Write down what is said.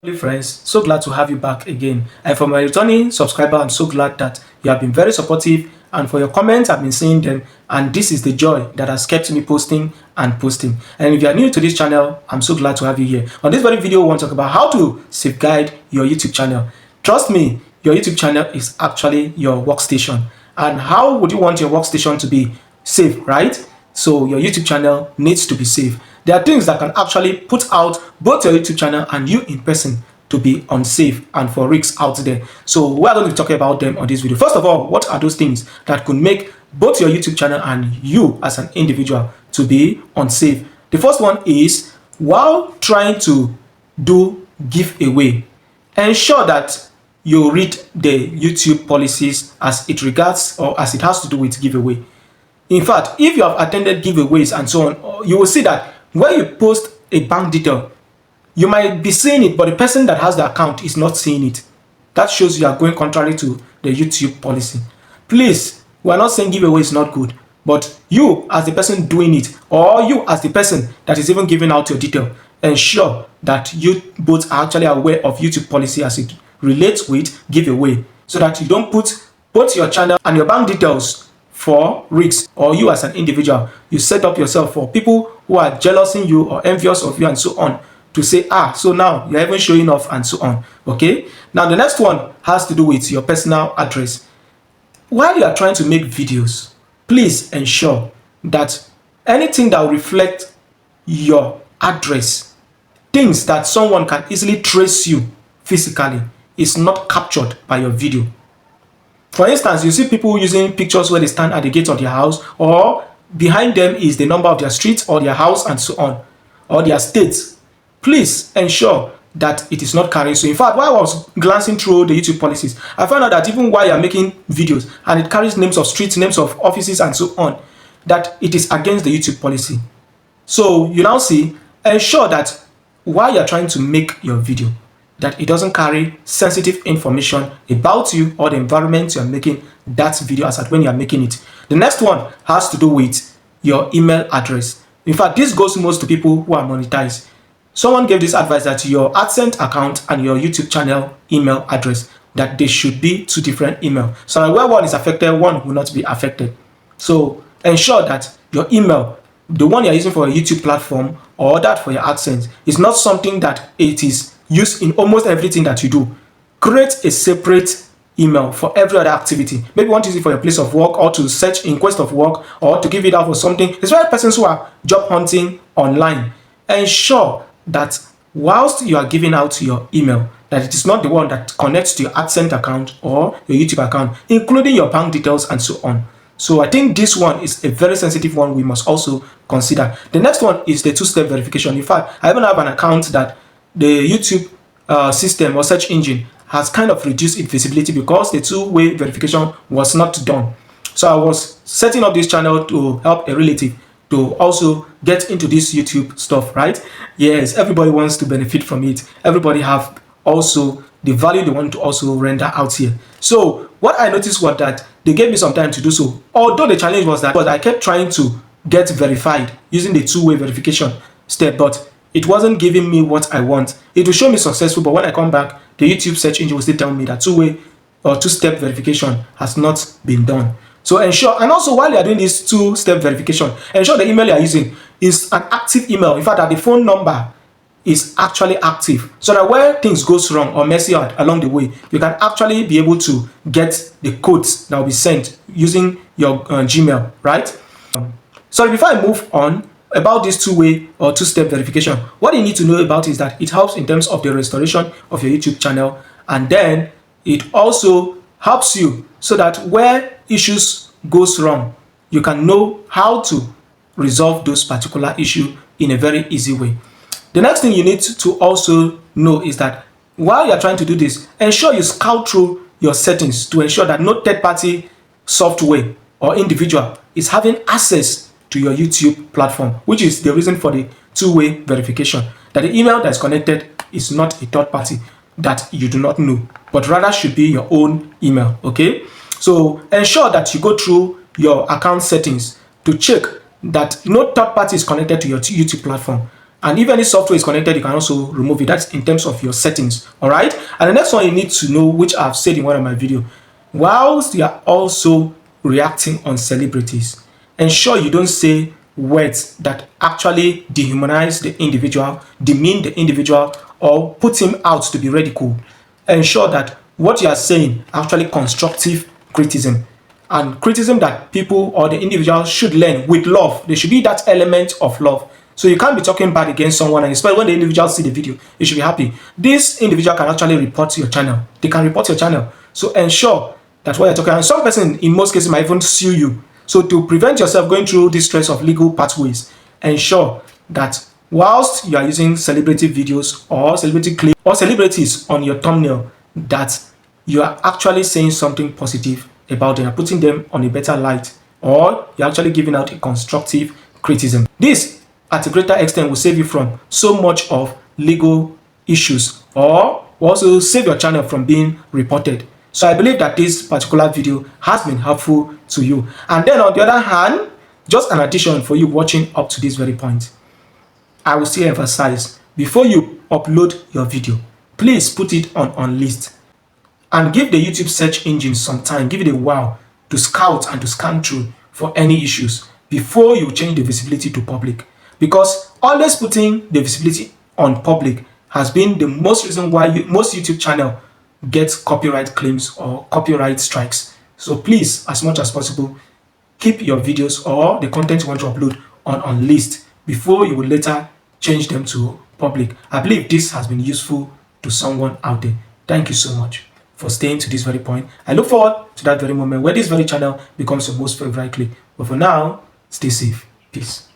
Hello friends, so glad to have you back again. And for my returning subscriber, I'm so glad that you have been very supportive, and for your comments, I've been seeing them, and this is the joy that has kept me posting and posting. And if you are new to this channel, I'm so glad to have you here. On this very video, we want to talk about how to safeguard your YouTube channel. Trust me, your YouTube channel is actually your workstation. And how would you want your workstation to be safe, right? So your YouTube channel needs to be safe. There are things that can actually put out both your YouTube channel and you in person to be unsafe and for risks out there. So we are going to talk about them on this video. First of all, what are those things that could make both your YouTube channel and you as an individual to be unsafe? The first one is, while trying to do giveaway, ensure that you read the YouTube policies as it regards or as it has to do with giveaway. In fact, if you have attended giveaways and so on, you will see that when you post a bank detail, you might be seeing it, but the person that has the account is not seeing it. That shows you are going contrary to the YouTube policy. Please, we are not saying giveaway is not good, but you as the person doing it, or you as the person that is even giving out your detail, ensure that you both are actually aware of YouTube policy as it relates with giveaway, so that you don't put both your channel and your bank details for risks, or you as an individual, you set up yourself for people who are jealous in you or envious of you and so on, to say, so now you're even showing off and so on. Okay, now the next one has to do with your personal address. While you are trying to make videos, please ensure that anything that will reflect your address, things that someone can easily trace you physically, is not captured by your video. For instance, you see people using pictures where they stand at the gate of their house, or behind them is the number of their street or their house and so on, or their state. Please ensure that it is not carried. So in fact, while I was glancing through the YouTube policies, I found out that even while you're making videos and it carries names of streets, names of offices and so on, that it is against the YouTube policy. So you now see, ensure that while you're trying to make your video, that it doesn't carry sensitive information about you or the environment you're making that video as at when you're making it. The next one has to do with your email address. In fact, this goes most to people who are monetized. Someone gave this advice that your AdSense account and your YouTube channel email address, that they should be two different emails. So where one is affected, one will not be affected. So ensure that your email, the one you're using for a YouTube platform or that for your AdSense, is not something that it is used in almost everything that you do. Create a separate email for every other activity. Maybe you want to use it for your place of work, or to search in quest of work, or to give it out for something. Especially persons who are job hunting online. Ensure that whilst you are giving out your email, that it is not the one that connects to your AdSense account or your YouTube account, including your bank details and so on. So I think this one is a very sensitive one we must also consider. The next one is the two-step verification. In fact, I even have an account that the YouTube system or search engine has kind of reduced its visibility because the two-way verification was not done. So I was setting up this channel to help a relative to also get into this YouTube stuff, right? Yes, everybody wants to benefit from it. Everybody have also the value they want to also render out here. So what I noticed was that they gave me some time to do so. Although the challenge was that I kept trying to get verified using the two-way verification step, but it wasn't giving me what I want. It will show me successful, but when I come back, the YouTube search engine will still tell me that two-way or two-step verification has not been done. So ensure, and also while you are doing this two-step verification, ensure the email you are using is an active email. In fact, that the phone number is actually active, so that where things goes wrong or messy out along the way, you can actually be able to get the codes that will be sent using your Gmail, right? So before I move on about this two-way or two-step verification, what you need to know about is that it helps in terms of the restoration of your YouTube channel, and then it also helps you so that where issues goes wrong, you can know how to resolve those particular issue in a very easy way. The next thing you need to also know is that while you're trying to do this, ensure you scout through your settings to ensure that no third-party software or individual is having access to your YouTube platform, which is the reason for the two-way verification, that the email that is connected is not a third party that you do not know, but rather should be your own email. Okay, so ensure that you go through your account settings to check that no third party is connected to your YouTube platform. And if any software is connected, you can also remove it. That's in terms of your settings. All right. And the next one you need to know, which I've said in one of my videos, whilst you are also reacting on celebrities, ensure you don't say words that actually dehumanize the individual, demean the individual, or put him out to be ridiculed. Ensure that what you are saying actually constructive criticism, and criticism that people or the individual should learn with love. There should be that element of love. So you can't be talking bad against someone, and especially when the individual see the video, you should be happy. This individual can actually report your channel. They can report your channel. So ensure that what you're talking, and some person in most cases might even sue you. So to prevent yourself going through this stress of legal pathways, ensure that whilst you are using celebrity videos or celebrity clips or celebrities on your thumbnail, that you are actually saying something positive about them, putting them on a better light, or you're actually giving out a constructive criticism. This at a greater extent will save you from so much of legal issues, or also save your channel from being reported. So I believe that this particular video has been helpful to you. And then on the other hand, just an addition for you watching up to this very point, I will still emphasize, before you upload your video, please put it on list and give the YouTube search engine some time, give it a while to scout and to scan through for any issues before you change the visibility to public. Because always putting the visibility on public has been the most reason why most YouTube channel gets copyright claims or copyright strikes. So please, as much as possible, keep your videos or the content you want to upload on list before you will later change them to public. I believe this has been useful to someone out there. Thank you so much for staying to this very point. I look forward to that very moment where this very channel becomes your most favorite clip. But for now, stay safe. Peace.